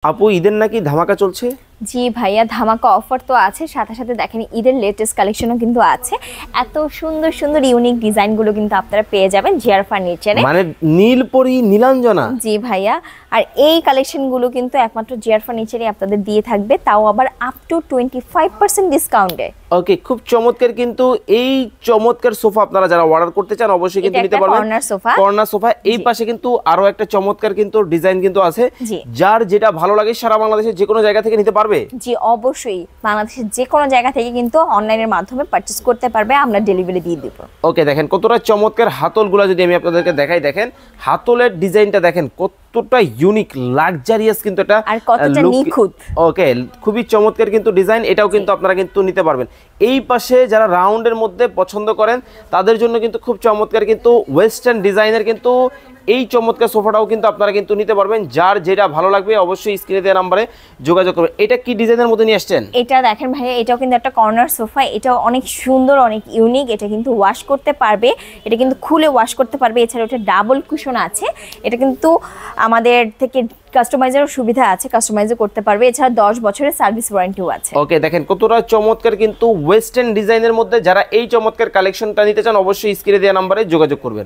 আপু ঈদের নাকি ধামাকা চলছে? জি ভাইয়া, ধামাকা অফার তো আছে, সাথে সাথে দেখেন ঈদের লেটেস্ট কালেকশনও কিন্তু আছে। এত সুন্দর সুন্দর ইউনিক ডিজাইনগুলো কিন্তু আপনারা পেয়ে যাবেন জিআর ফার্নিচারে। মানে নীলপরি নীলাঞ্জনা। জি ভাইয়া, আর এই কালেকশনগুলো কিন্তু একমাত্র জিআর ফার্নিচারে আপনাদের দিয়ে থাকবে, তাও আবার আপ টু 25% ডিসকাউন্টে। ওকে, খুব চমৎকার। কিন্তু এই চমৎকার সোফা আপনারা যারা অর্ডার করতে চান অবশ্যই কিন্তু নিতে পারবেন। Corner sofa. এই পাশে কিন্তু আরো একটা চমৎকার কিন্তু ডিজাইন কিন্তু আছে, যার যেটা ভালো লাগে সারা বাংলাদেশের যে কোনো জায়গা থেকে নিতে পারবে। জি অবশ্যই, বাংলাদেশের যে কোনো জায়গা থেকে কিন্তু অনলাইনের মাধ্যমে পারচেজ করতে পারবে, আমরা ডেলিভারি দিয়ে দিব। ওকে, দেখেন কতটা চমৎকার হাতলগুলো যদি আমি আপনাদেরকে দেখাই, দেখেন হাতলের ডিজাইনটা দেখেন কতটা ইউনিক লাক্সারিয়াস, কিন্তু এটা আর কতটা নিখুঁত। ওকে, খুবই চমৎকার কিন্তু ডিজাইন, এটাও কিন্তু আপনারা কিন্তু নিতে পারবেন। এই পাশে যারা রাউন্ডের মধ্যে পছন্দ করেন তাদের জন্য কিন্তু খুব চমৎকার কিন্তু ওয়েস্টার্ন ডিজাইনের কিন্তু এই চমৎকার সোফাটাও কিন্তু আপনারা কিন্তু নিতে পারবেন। যার যেটা ভালো লাগবে অবশ্যই স্ক্রিনে দেওয়া নম্বরে যোগাযোগ করবেন। এটা কি ডিজাইনের মধ্যে নিয়ে আসছেন? এটা দেখেন ভাইয়া, এটাও কিন্তু একটা কর্নার সোফা, এটাও অনেক সুন্দর, অনেক ইউনিক। এটা কিন্তু ওয়াশ করতে পারবে, এটা কিন্তু খুলে ওয়াশ করতে পারবে। এছাড়া এটা ডাবল কুশন আছে, এটা কিন্তু আমাদের থেকে কাস্টমাইজেরও সুবিধা আছে, কাস্টমাইজও করতে পারবে। এছাড়া 10 বছরের সার্ভিস ওয়ারেন্টিও আছে। ওকে, দেখেন কতটা চমৎকার কিন্তু ওয়েস্টার্ন ডিজাইনের মধ্যে যারা এই চমৎকার কালেকশনটা নিতে চান অবশ্যই স্ক্রিনে দেওয়া নম্বরে যোগাযোগ করবেন।